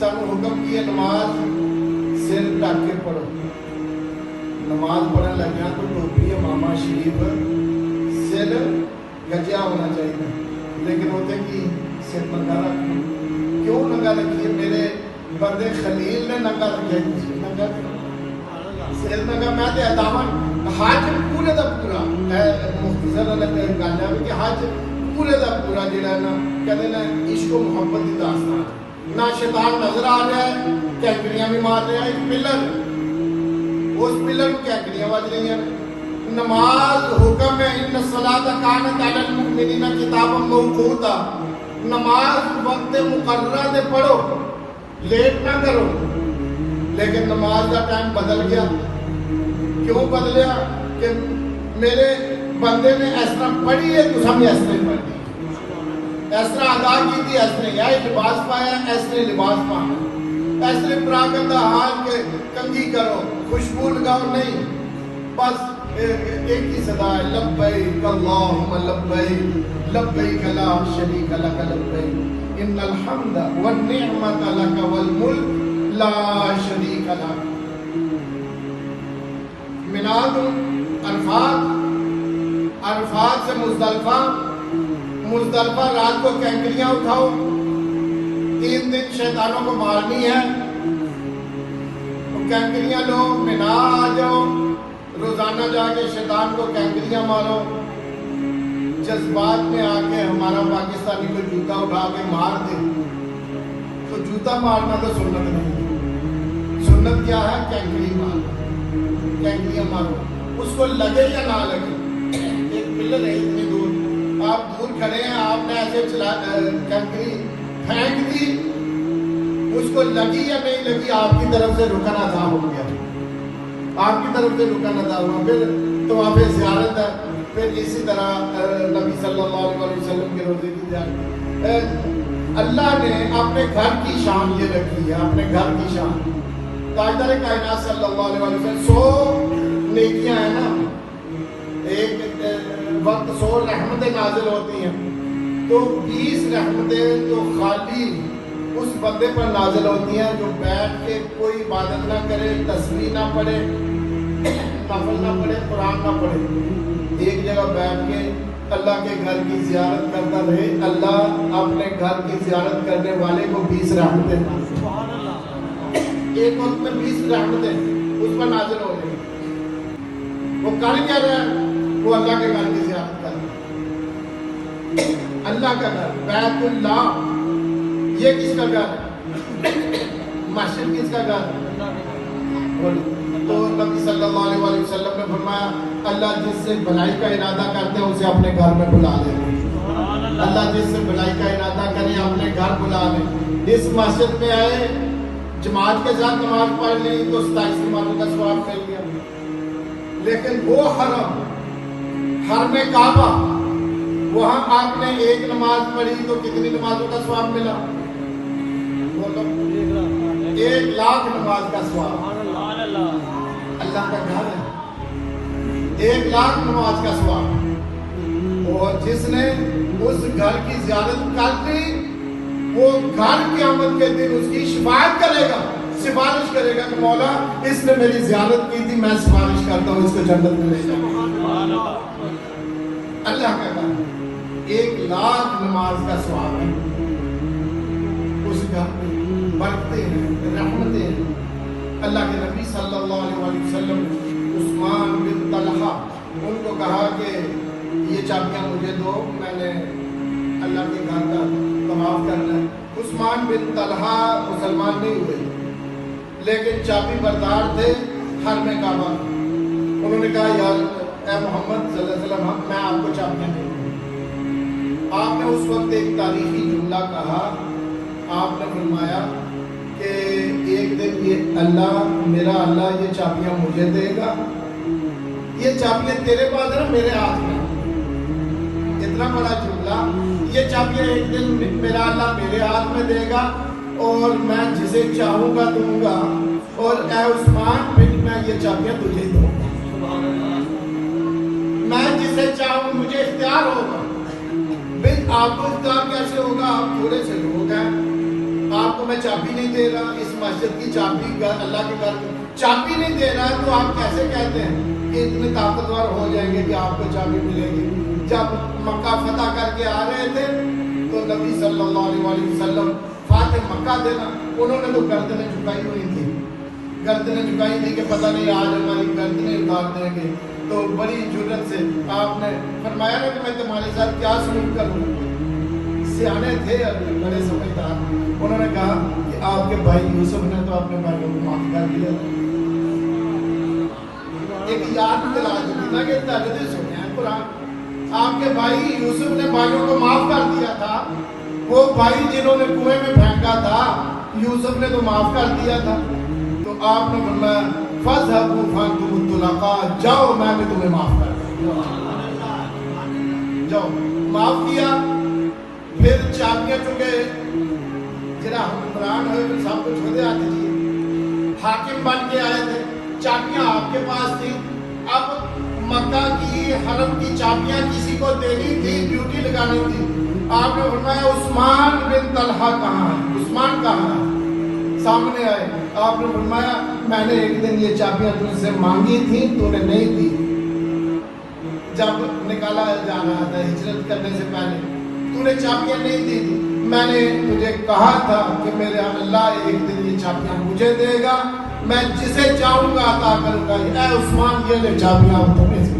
سانو حکم کیا نماز سر ڈھک کے پڑھو. نماز پڑھنے لگیا تو ٹوپی امامہ شریف سر گجیا ہونا چاہیے, لیکن ہوتے کہ سر ننگا رکھو. کیوں ننگا رکھیے؟ میرے بندے خلیل نے ننگا رکھا, ننگا سر ننگا. میں تے اداون حج پورے دا پورا مختصر گل ہے کہ حج پورے دا پورا جڑا ہے نا کہتے ہیں عشق و محبت کی داستان. نہ شیطان نظر آ رہا ہے, کینکریاں بھی مار رہا ہے. ایک پلر, اس پلر کو کینکریاں بج رہی ہیں. نماز حکم ہے, ان الصلاۃ کانت علی المؤمنین کتابا موقوتا. نماز وقت مقررہ دے پڑھو, لیٹ نہ کرو. لیکن نماز کا ٹائم بدل گیا. کیوں بدلیا؟ کہ میرے بندے نے اس طرح پڑھی ہے تو سب اس طرح پڑھی, اس طرح ادا کی تھی, اس نے یہ لباس پایا, اس نے لباس پایا, اس نے پراگندہ حال کے کنگھی کرو, خوشبو لگاؤ, نہیں. بس ایک ہی صدا ہے, لبیک اللہم لبیک لبیک لا شریک لک لبیک ان الحمد والنعمت لک والملک لا شریک لک. مناد عرفات, عرفات سے مزدلفہ, مزدلفہ رات کو کینکریاں اٹھاؤ. 3 دن شیطانوں کو مارنی ہے, کینکریاں لو, منا آ جاؤ, روزانہ جا کے شیطان کو کینکریاں مارو. جذبات میں آ کے ہمارا پاکستانی کو جوتا اٹھا کے مار دے تو جوتا مارنا تو سنت نہیں. سنت کیا ہے؟ کینکری مارو, کینکریاں مارو, اس کو لگے یا نہ لگے. ایک پلر ہے اتنی دور, آپ دور کھڑے ہیں, آپ نے ایسے چلا کینکری پھینک دی, اس کو لگی یا نہیں لگی, آپ کی طرف سے رکن ادا ہو گیا, آپ کی طرف سے رکن ادا ہوا. پھر طواف زیارت ہے, پھر اسی طرح نبی صلی اللہ علیہ وسلم کے روزے کی زیارت. اللہ نے اپنے گھر کی شان یہ رکھی ہے, اپنے گھر کی شان. تاجدار کائنات صلی اللہ علیہ وسلم 100 نیکیاں ہیں نا, ایک وقت 100 رحمتیں نازل ہوتی ہیں, تو 20 رحمتیں تو خالی اس بندے پر نازل ہوتی ہیں جو بیٹھ کے کوئی عبادت نہ کرے, تسبیح نہ پڑھے, نفل نہ پڑھے, قرآن نہ پڑھے, ایک جگہ بیٹھ کے اللہ کے گھر کی زیارت کرتا رہے. اللہ اپنے گھر کی زیارت کرنے والے کو 20 رحمتیں, ایک وقت میں 20 رحمتیں اس پر نازل ہو رہی. وہ کر کیا رہا ہے؟ وہ اللہ کے گھر کی زیارت کر رہا ہے. اللہ کا گھر بیت اللہ, یہ کس کا گھر ہے؟ مسجد کس کا گھر ہے؟ تو نبی صلی اللہ علیہ وسلم نے فرمایا اللہ جس سے بھلائی کا ارادہ کرتے ہیں اسے اپنے گھر میں بلا لے. اللہ جس سے بھلائی کا ارادہ کرے اپنے گھر بلا لے. اس مسجد میں آئے, جماعت کے ساتھ نماز پڑھ لی تو 27 نمازوں کا ثواب مل گیا. لیکن وہ حرم, حرم کعبہ, وہاں آپ نے ایک نماز پڑھی تو کتنی نمازوں کا ثواب ملا؟ 1,00,000 نماز کا ثواب. اللہ کا گھر ہے, 1,00,000 نماز کا ثواب. اور جس نے اس گھر کی زیارت کر لی وہ گھر قیامت کے دن اس کی شفاعت کرے گا, سفارش کرے گا کہ مولا اس نے میری زیارت کی تھی, میں سفارش کرتا ہوں اس کو جنت میں لے جاؤ. اللہ کا گھر 1,00,000 نماز کا ثواب ہے. اس گھر میں برکتیں ہیں, رحمتیں ہیں. اللہ کے نبی صلی اللہ علیہ وسلم عثمان بن طلحہ ان کو کہا کہ یہ چابیاں مجھے دو, میں نے اللہ کے گھر کا طواف کرنا ہے. عثمان بن طلحہ مسلمان نہیں ہوئے لیکن چابی بردار تھے حرم کعبہ. انہوں نے کہا یار اے محمد صلی اللہ علیہ وسلم میں آپ کو چابیاں دوں. آپ نے اس وقت ایک تاریخی جملہ کہا, آپ نے فرمایا کہ ایک دن یہ اللہ, میرا اللہ یہ چابیاں مجھے دے گا, یہ چابیاں تیرے پاس ہیں میرے ہاتھ میں. اتنا بڑا جملہ, یہ چابیاں ایک دن میرا اللہ میرے ہاتھ میں دے گا اور میں جسے چاہوں گا دوں گا, اور اے عثمان میں یہ چابیاں تجھے دوں گا. میں جسے چاہوں مجھے اختیار ہوگا. آپ کو اختیار کیسے ہوگا؟ آپ تھوڑے سے لوگ ہیں, آپ کو میں چابی نہیں دے رہا، اس مسجد کی چابی اللہ کے گھر کی چابی نہیں دے رہا، تو آپ کیسے کہتے ہیں کہ اتنے طاقتور ہو جائیں گے کہ آپ کو چابی ملے گی؟ جب مکہ فتح کر کے آ رہے تھے تو نبی صلی اللہ علیہ وسلم فاتح مکہ تھے نا، انہوں نے تو گردنیں جھکائی ہوئی تھی، گردنیں جھکائی تھی کہ پتہ نہیں آج ہماری گردنیں اتار دیں گے. تو بڑی جرت سے آپ نے فرمایا نا کہ میں تمہارے ساتھ کیا سلوک کروں. سیانے تھے اور بڑے سمجھدار، انہوں نے کہا کہ آپ کے بھائی یوسف نے تو اپنے بھائیوں کو معاف کر دیا. ایک یاد دلا دی نا کہ ترجمے سنے ہیں قرآن. آپ کے بھائی یوسف نے بھائیوں کو معاف کر دیا تھا. وہ بھائی جنہوں نے کنویں میں پھینکا تھا یوسف نے تو معاف کر دیا تھا. تو آپ نے فرمایا فَاذْهَبُوا فَأَنْتُمُ الطُّلَقَاءُ، جاؤ میں بھی تمہیں معاف کر دوں. جاؤ، معاف کیا. پھر چابیاں چکے جرا حکمران ہوئے پھر سب کچھ ہوتے آتے جی حاکم بن کے آئے تھے، چابیاں آپ کے پاس تھی. اب مکہ کی حرم کی چابیاں کسی کو دینی تھی، ڈیوٹی لگانی تھی. آپ نے فرمایا عثمان بن طلحہ کہاں ہے؟ عثمان کہاں ہے؟ سامنے آئے. آپ نے فرمایا میں نے ایک دن یہ چابیاں تجھ سے مانگی تھی، تو نے نہیں دی. جب نکالا جا رہا تھا ہجرت کرنے سے پہلے تو نے چابیاں نہیں دی تھی. میں نے تجھے کہا تھا کہ میرے اللہ ایک دن یہ چابیاں مجھے دے گا، میں جسے چاہوں گا عطا کروں گا. اے عثمان یہ لے چابیاں تمہیں سے